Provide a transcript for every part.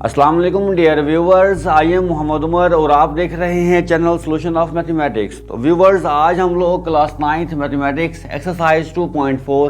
अस्सलाम वालेकुम dear viewers, I am Mohammed Umar और आप देख रहे हैं चैनल सॉल्यूशन ऑफ मैथमेटिक्स। तो व्यूवर्स, आज हम लोग क्लास 9th मैथमेटिक्स एक्सरसाइज 2.4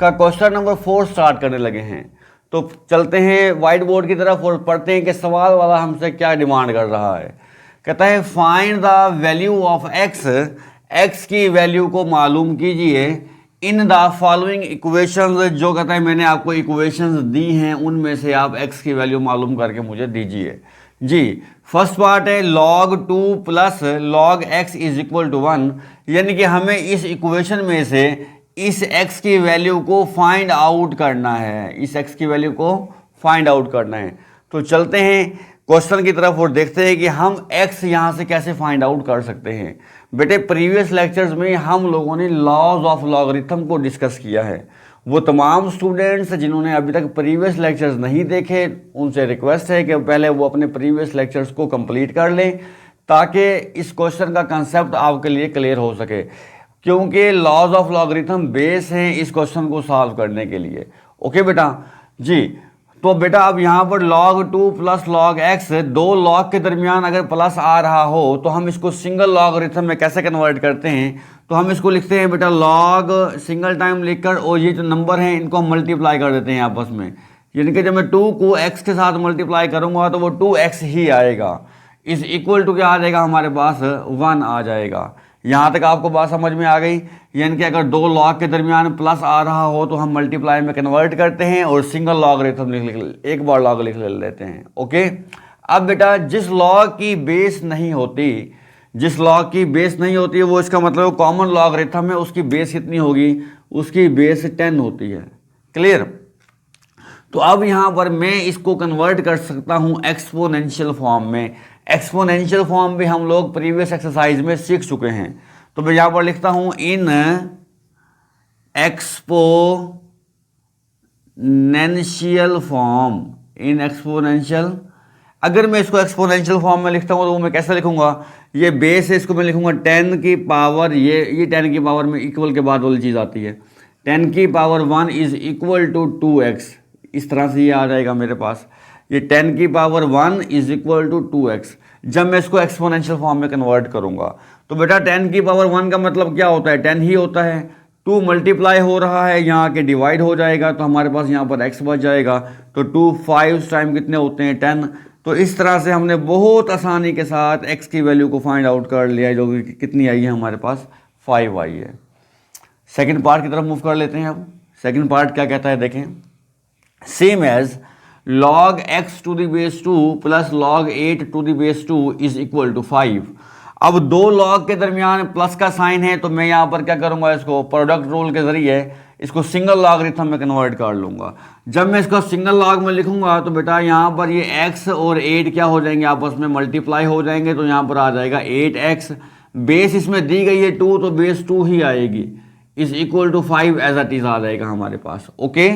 का क्वेश्चन नंबर 4 स्टार्ट करने लगे हैं। तो चलते हैं वाइट बोर्ड की तरफ और पढ़ते हैं कि सवाल वाला हमसे क्या डिमांड कर रहा है। कहता है find the value of x, x की वैल्यू को मालूम कीजिए इन द फॉलोइंग इक्वेशंस। जो कहता है मैंने आपको इक्वेशंस दी हैं उनमें से आप x की वैल्यू मालूम करके मुझे दीजिए जी। फर्स्ट पार्ट है log 2 plus log x is equal to 1, यानी कि हमें इस इक्वेशन में से इस x की वैल्यू को फाइंड आउट करना है, इस x की वैल्यू को फाइंड आउट करना है। तो चलते हैं क्वेश्चन की तरफ और देखते हैं कि हम x यहाँ से कैसे फाइंड आउट कर सकते हैं। बेटे, प्रीवियस लेक्चर्स में हम लोगों ने लॉज ऑफ लॉगरिथम को डिस्कस किया है। वो तमाम स्टूडेंट्स जिन्होंने अभी तक प्रीवियस लेक्चर्स नहीं देखे, उनसे रिक्वेस्ट है कि पहले वो अपने प्रीवियस लेक्चर्स को कंप्लीट कर लें ताकि इस क्वेश्चन का कंसेप्ट आपके लिए क्लियर हो सके, क्योंकि लॉज ऑफ लॉगरिथम बेस हैं इस क्वेश्चन को सॉल्व करने के लिए। ओके बेटा जी। तो बेटा अब यहाँ पर log 2 प्लस log x, दो log के दरमियान अगर प्लस आ रहा हो तो हम इसको सिंगल लॉगरिथम में कैसे कन्वर्ट करते हैं। तो हम इसको लिखते हैं बेटा log सिंगल टाइम लिखकर, और ये जो नंबर हैं इनको हम मल्टीप्लाई कर देते हैं आपस में, यानी कि जब मैं 2 को x के साथ मल्टीप्लाई करूँगा तो वो 2x ही आएगा। इस इक्वल टू क्या आ जाएगा हमारे पास, 1 आ जाएगा। यहाँ तक आपको बात समझ में आ गई। यानी कि अगर दो लॉग के दरमियान प्लस आ रहा हो तो हम मल्टीप्लाई में कन्वर्ट करते हैं और सिंगल लॉगरिथम एक बार लॉग लिख लेते हैं। ओके। अब बेटा जिस लॉग की बेस नहीं होती, जिस लॉग की बेस नहीं होती है वो इसका मतलब कॉमन लॉगरिथम है, उसकी बेस कितनी होगी, उसकी बेस 10 होती है। क्लियर। तो अब यहाँ पर मैं इसको कन्वर्ट कर सकता हूँ एक्सपोनेंशियल फॉर्म में। एक्सपोनेंशियल फॉर्म भी हम लोग प्रीवियस एक्सरसाइज में सीख चुके हैं। तो मैं यहाँ पर लिखता हूँ in exponential form, in exponential. अगर मैं इसको एक्सपोनेंशियल फॉर्म में लिखता हूँ तो वो मैं कैसे लिखूंगा, ये बेस है, इसको मैं लिखूंगा 10 की पावर, ये 10 की पावर में इक्वल के बाद वाली चीज़ आती है, 10 की power 1 is equal to 2x। इस तरह से ये आ जाएगा मेरे पास, ये 10 की power 1 is equal to 2x जब मैं इसको एक्सपोनेंशियल फॉर्म में कन्वर्ट करूंगा। तो बेटा 10 की पावर 1 का मतलब क्या होता है, 10 ही होता है। 2 मल्टीप्लाई हो रहा है, यहाँ के डिवाइड हो जाएगा तो हमारे पास यहाँ पर x बच जाएगा। तो 2 5 टाइम कितने होते हैं, 10। तो इस तरह से हमने बहुत आसानी के साथ x की वैल्यू को फाइंड आउट कर लिया है, जो कि कितनी आई है हमारे पास, 5 आई है। सेकेंड पार्ट की तरफ मूव कर लेते हैं। अब सेकेंड पार्ट क्या कहता है देखें, same as log x to the base 2 plus log 8 to the base 2 is equal to 5। अब दो log के दरमियान प्लस का साइन है तो मैं यहाँ पर क्या करूँगा, इसको प्रोडक्ट रूल के जरिए इसको सिंगल लॉगरिथम में कन्वर्ट कर लूँगा। जब मैं इसको सिंगल लॉग में लिखूँगा तो बेटा यहाँ पर ये x और 8 क्या हो जाएंगे, आपस में मल्टीप्लाई हो जाएंगे। तो यहाँ पर आ जाएगा 8x, बेस इसमें दी गई है 2 तो बेस 2 ही आएगी, is equal to 5 as it is आ जाएगा हमारे पास। ओके।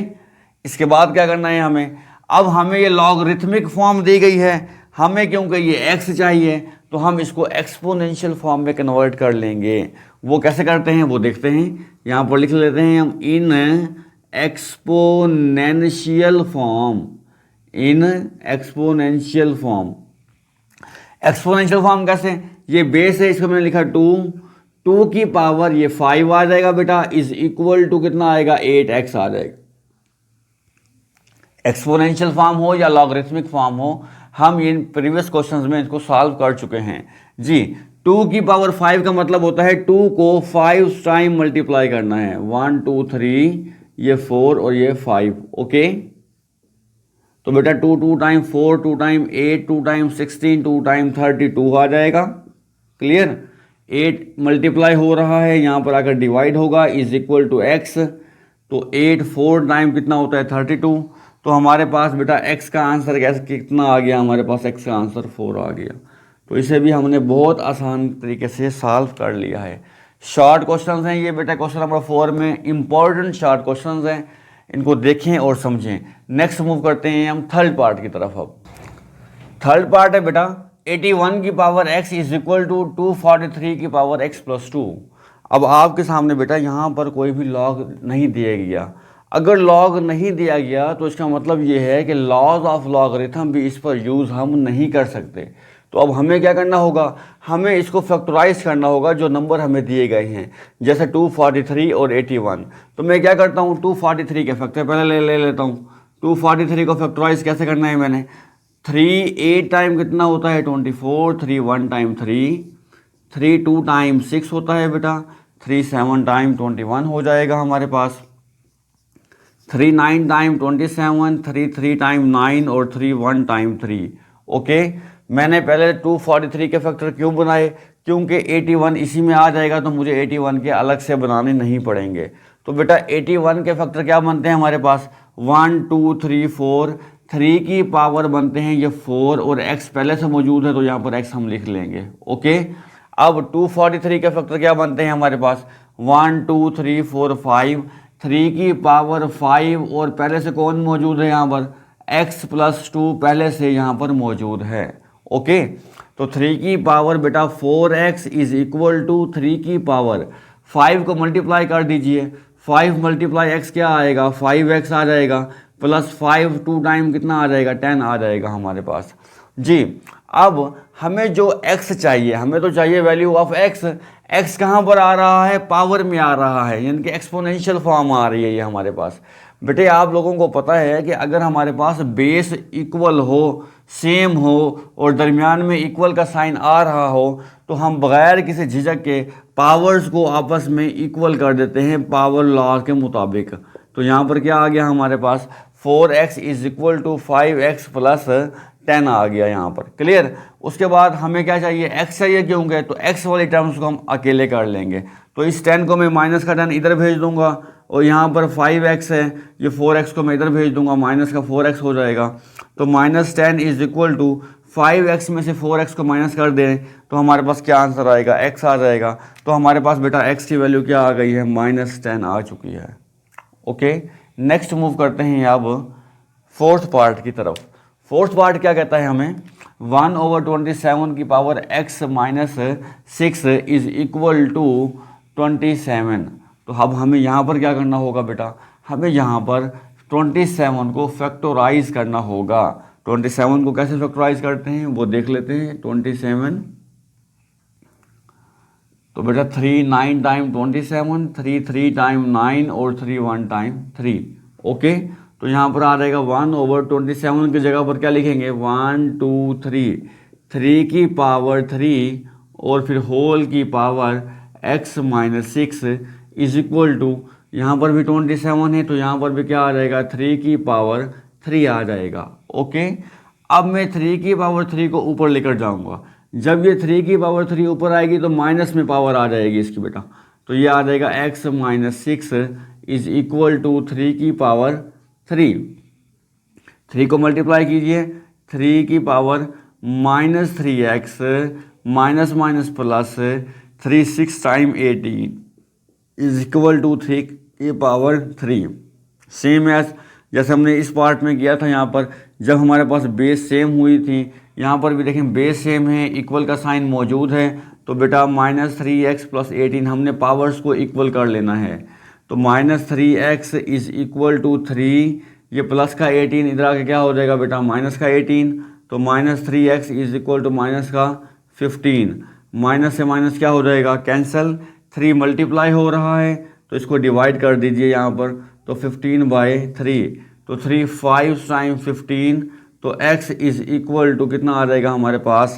इसके बाद क्या करना है हमें, अब हमें ये लॉगरिथमिक फॉर्म दी गई है, हमें क्योंकि ये x चाहिए तो हम इसको एक्सपोनेंशियल फॉर्म में कन्वर्ट कर लेंगे। वो कैसे करते हैं वो देखते हैं। यहाँ पर लिख लेते हैं हम इन exponential form, in exponential form. Exponential form कैसे, ये बेस है, इसको मैंने लिखा 2 की पावर ये 5 आ जाएगा बेटा, इज इक्वल टू कितना आएगा, 8x आ जाएगा। एक्सपोनेंशियल फॉर्म हो या लॉगरिथमिक फॉर्म हो, हम इन प्रीवियस क्वेश्चंस में इसको सॉल्व कर चुके हैं जी। 2 की पावर 5 का मतलब होता है 2 को 5 टाइम मल्टीप्लाई करना है, 1 2 3, ये 4 और ये 5। ओके। तो बेटा 2 टाइम 4, 2 टाइम 8, 2 टाइम 16, 2 टाइम 32 आ जाएगा। क्लियर। 8 मल्टीप्लाई हो रहा है, यहाँ पर आकर डिवाइड होगा, इज इक्वल टू x। तो 8 4 टाइम कितना होता है, 32। तो हमारे पास बेटा x का आंसर कैसे कितना आ गया, हमारे पास x का आंसर 4 आ गया। तो इसे भी हमने बहुत आसान तरीके से सॉल्व कर लिया है। शॉर्ट क्वेश्चंस हैं ये बेटा, क्वेश्चन नंबर 4 में इंपॉर्टेंट शॉर्ट क्वेश्चंस हैं, इनको देखें और समझें। नेक्स्ट मूव करते हैं हम थर्ड पार्ट की तरफ। अब थर्ड पार्ट है बेटा 81 की power x is equal to 243 की पावर x प्लस 2। अब आपके सामने बेटा यहाँ पर कोई भी लॉग नहीं दिया गया, अगर लॉग नहीं दिया गया तो इसका मतलब ये है कि लॉज ऑफ लॉगरिथम भी इस पर यूज़ हम नहीं कर सकते। तो अब हमें क्या करना होगा, हमें इसको फैक्टराइज करना होगा जो नंबर हमें दिए गए हैं, जैसे 243 और 81। तो मैं क्या करता हूँ, 243 के फैक्टर पहले ले लेता हूँ। 243 को फैक्टराइज कैसे करना है मैंने, 3 8 टाइम कितना होता है 24, 3 1 टाइम 3, 3 2 टाइम 6 होता है बेटा, 3 7 टाइम 21 हो जाएगा हमारे पास, 3 9 टाइम 27, 3 3 टाइम 9 और 3 1 टाइम 3। ओके, मैंने पहले 243 के फैक्टर क्यों बनाए, क्योंकि 81 इसी में आ जाएगा तो मुझे 81 के अलग से बनाने नहीं पड़ेंगे। तो बेटा 81 के फैक्टर क्या बनते हैं हमारे पास, 1 2 3 4, 3 की पावर बनते हैं ये 4 और x पहले से मौजूद है तो यहाँ पर x हम लिख लेंगे। ओके, अब 243 के फैक्टर क्या बनते हैं हमारे पास, 1 2 3 4 5, 3 की पावर 5 और पहले से कौन मौजूद है यहाँ पर, x प्लस 2 पहले से यहाँ पर मौजूद है। ओके, तो 3 की पावर बेटा 4x इज इक्वल टू 3 की पावर 5 को मल्टीप्लाई कर दीजिए, 5 मल्टीप्लाई x क्या आएगा, 5x आ जाएगा, प्लस 5 2 टाइम कितना आ जाएगा, 10 आ जाएगा हमारे पास जी। अब हमें जो x चाहिए, हमें तो चाहिए वैल्यू ऑफ x, x कहाँ पर आ रहा है, पावर में आ रहा है, यानी कि एक्सपोनेंशियल फॉर्म आ रही है ये हमारे पास। बेटे आप लोगों को पता है कि अगर हमारे पास बेस इक्वल हो, सेम हो और दरमियान में इक्वल का साइन आ रहा हो तो हम बगैर किसी झिझक के पावर्स को आपस में इक्वल कर देते हैं पावर लॉ के मुताबिक। तो यहाँ पर क्या आ गया हमारे पास, 4x is equal to 5x plus 10 आ गया यहाँ पर, क्लियर। उसके बाद हमें क्या चाहिए, x चाहिए, क्योंकि तो x वाली टर्म्स को हम अकेले कर लेंगे। तो इस 10 को मैं माइनस का 10 इधर भेज दूंगा और यहाँ पर 5x है, ये 4x को मैं इधर भेज दूंगा, माइनस का 4x हो जाएगा। तो -10 इज इक्वल टू 5x में से 4x को माइनस कर दें तो हमारे पास क्या आंसर आएगा, x आ जाएगा। तो हमारे पास बेटा x की वैल्यू क्या आ गई है, -10 आ चुकी है। ओके, नेक्स्ट मूव करते हैं अब फोर्थ पार्ट की तरफ। फोर्थ पार्ट क्या कहता है हमें, 1/27 की power x minus 6 is equal to 27। तो अब हमें यहाँ पर क्या करना होगा बेटा, हमें यहाँ पर 27 को फैक्टराइज करना होगा। 27 को कैसे फैक्टराइज करते हैं वो देख लेते हैं। 27 तो बेटा 3 9 टाइम 27, 3 3 टाइम 9 और 3 1 टाइम 3। ओके, तो यहाँ पर आ जाएगा 1/27 की जगह पर क्या लिखेंगे, 1 2 3, 3 की पावर 3 और फिर होल की power x minus 6 is equal to, यहाँ पर भी 27 है तो यहाँ पर भी क्या आ जाएगा, 3 की पावर 3 आ जाएगा। ओके, अब मैं 3 की पावर 3 को ऊपर लेकर जाऊँगा, जब ये 3 की पावर 3 ऊपर आएगी तो माइनस में पावर आ जाएगी इसकी बेटा, तो ये आ जाएगा x minus 6 is equal to 3 की पावर 3। 3 को मल्टीप्लाई कीजिए, 3 की power -3x minus minus plus 3 6 time 18 is equal to 3 की पावर 3। सेम एज जैसे हमने इस पार्ट में किया था, यहाँ पर जब हमारे पास बेस सेम हुई थी, यहाँ पर भी देखें बेस सेम है, इक्वल का साइन मौजूद है, तो बेटा -3x प्लस 18 हमने पावर्स को इक्वल कर लेना है। तो -3x इज इक्वल टू 3, ये प्लस का 18 इधर आके क्या हो जाएगा बेटा, माइनस का 18, तो -3x is equal to minus का 15, माइनस से माइनस क्या हो जाएगा, कैंसल, 3 मल्टीप्लाई हो रहा है तो इसको डिवाइड कर दीजिए यहाँ पर, तो 15/3, तो 3 5 टाइम 15, तो x इज इक्वल टू कितना आ जाएगा हमारे पास,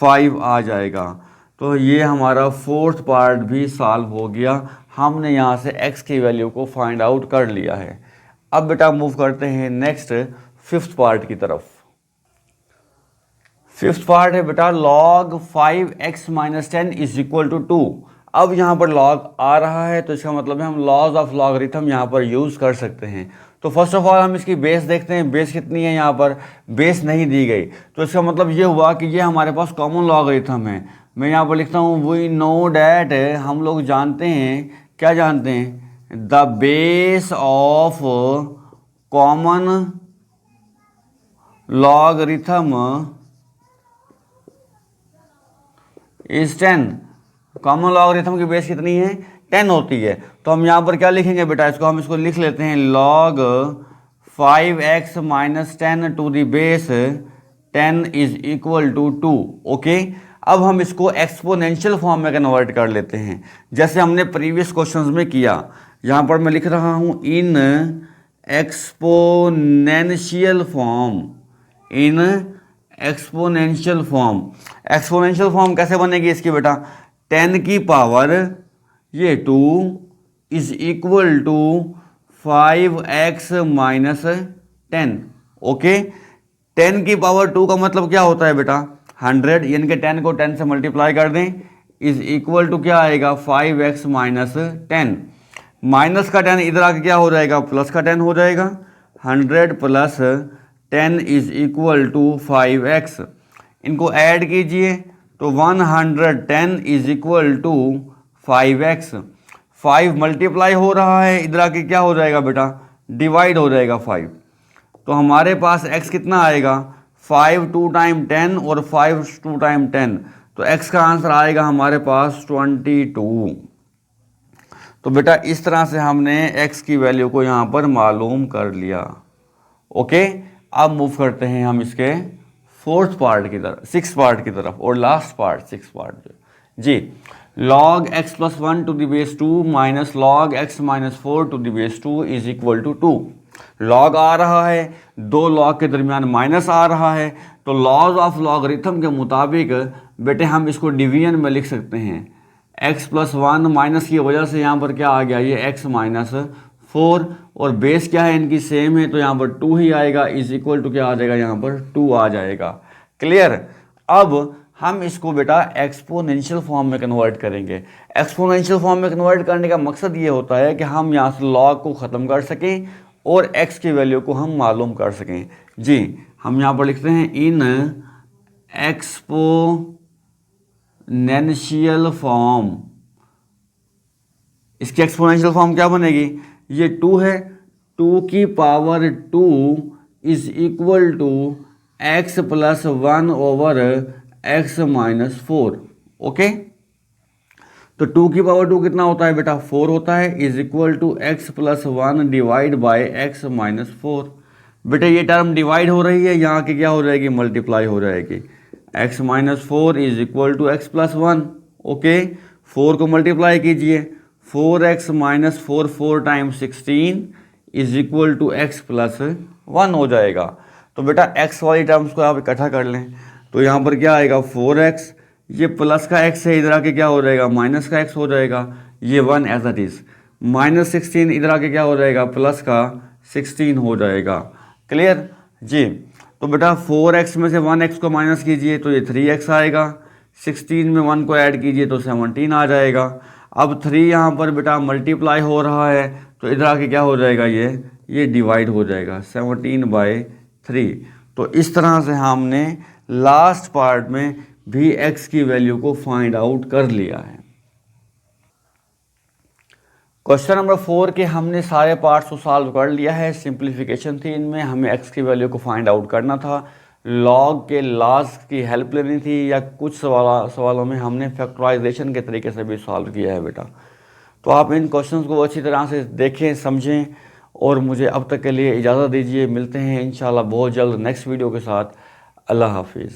5 आ जाएगा। तो ये हमारा फोर्थ पार्ट भी सॉल्व हो गया, हमने यहाँ से x की वैल्यू को फाइंड आउट कर लिया है। अब बेटा मूव करते हैं नेक्स्ट फिफ्थ पार्ट की तरफ। फिफ्थ पार्ट है बेटा log 5x minus 10 is equal to 2। अब यहाँ पर log आ रहा है तो इसका मतलब है हम लॉज ऑफ लॉगरिथम यहाँ पर यूज़ कर सकते हैं। तो फर्स्ट ऑफ ऑल हम इसकी बेस देखते हैं, बेस कितनी है, यहाँ पर बेस नहीं दी गई, तो इसका मतलब ये हुआ कि ये हमारे पास कॉमन लॉगरिथम है। मैं यहाँ पर लिखता हूँ वी नो डैट, हम लोग जानते हैं, क्या जानते हैं, the base of common logarithm is 10। Common logarithm की बेस कितनी है, 10 होती है। तो हम यहाँ पर क्या लिखेंगे बेटा, इसको लिख लेते हैं log 5x minus 10 to the base 10 is equal to 2। Okay, अब हम इसको एक्सपोनेंशियल फॉर्म में कन्वर्ट कर लेते हैं, जैसे हमने प्रीवियस क्वेश्चंस में किया। यहाँ पर मैं लिख रहा हूँ in exponential form, in exponential form. Exponential form कैसे बनेगी इसकी बेटा, 10 की पावर ये 2 is equal to 5x minus 10। Okay, 10 की पावर 2 का मतलब क्या होता है बेटा 100, यानी कि 10 को 10 से मल्टीप्लाई कर दें, इज इक्वल टू क्या आएगा 5x माइनस 10। माइनस का 10 इधर आके क्या हो जाएगा, प्लस का 10 हो जाएगा। 100 plus 10 is equal to 5x। इनको ऐड कीजिए तो 110 is equal to 5x। 5 multiply हो रहा है, इधर आके क्या हो जाएगा बेटा, डिवाइड हो जाएगा 5। तो हमारे पास x कितना आएगा, 5 2 टाइम 10 और 5 2 टाइम 10, तो x का आंसर आएगा हमारे पास 22। तो बेटा इस तरह से हमने x की वैल्यू को यहाँ पर मालूम कर लिया। ओके, अब मूव करते हैं हम इसके फोर्थ पार्ट की तरफ, सिक्स पार्ट की तरफ, और last part six part G. log x plus 1 to the base 2 minus log x minus 4 to the base 2 is equal to 2। Log आ रहा है, दो लॉग के दरमियान माइनस आ रहा है, तो लॉज ऑफ लॉगरिथम के मुताबिक बेटे हम इसको डिवीजन में लिख सकते हैं। x प्लस 1 माइनस की वजह से यहाँ पर क्या आ गया, ये x माइनस 4, और बेस क्या है इनकी सेम है, तो यहाँ पर 2 ही आएगा, इज इक्वल टू क्या आ जाएगा, यहाँ पर 2 आ जाएगा। क्लियर। अब हम इसको बेटा एक्सपोनेंशियल फॉर्म में कन्वर्ट करेंगे। एक्सपोनेंशियल फॉर्म में कन्वर्ट करने का मकसद ये होता है कि हम यहाँ से लॉग को ख़त्म कर सकें और x की वैल्यू को हम मालूम कर सकें जी। हम यहाँ पर लिखते हैं इन एक्सपोनेंशियल फॉर्म। इसकी एक्सपोनेंशियल फॉर्म क्या बनेगी, ये 2 है, 2 की power 2 is equal to x plus 1 over x minus 4। Okay, तो 2 की पावर 2 कितना होता है बेटा, 4 होता है, is equal to x plus 1 divide by x minus 4। बेटा ये टर्म डिवाइड हो रही है, यहाँ की क्या हो जाएगी, मल्टीप्लाई हो जाएगी। x minus 4 is equal to x plus 1। Okay, 4 को मल्टीप्लाई कीजिए, 4x minus 4 4 time 16 is equal to x plus 1 हो जाएगा। तो बेटा x वाली टर्म्स को आप इकट्ठा कर लें, तो यहाँ पर क्या आएगा 4x, ये प्लस का x है, इधर आके क्या हो जाएगा, माइनस का x हो जाएगा, ये 1 एज इट इज़। माइनस 16 इधर आके क्या हो जाएगा, प्लस का 16 हो जाएगा। क्लियर जी। तो बेटा 4x में से 1x को माइनस कीजिए तो ये 3x आएगा, 16 में 1 को ऐड कीजिए तो 17 आ जाएगा। अब 3 यहाँ पर बेटा मल्टीप्लाई हो रहा है, तो इधर आके क्या हो जाएगा, ये डिवाइड हो जाएगा 17/3। तो इस तरह से हमने लास्ट पार्ट में भी x की वैल्यू को फाइंड आउट कर लिया है। क्वेश्चन नंबर 4 के हमने सारे पार्ट्स को सॉल्व कर लिया है। सिंप्लीफिकेशन थी इनमें, हमें x की वैल्यू को फाइंड आउट करना था, लॉग के लास्ट की हेल्प लेनी थी, या कुछ सवालों में हमने फैक्टराइजेशन के तरीके से भी सॉल्व किया है बेटा। तो आप इन क्वेश्चंस को अच्छी तरह से देखें, समझें, और मुझे अब तक के लिए इजाज़त दीजिए। मिलते हैं इंशाल्लाह बहुत जल्द नेक्स्ट वीडियो के साथ। अल्लाह हाफिज़।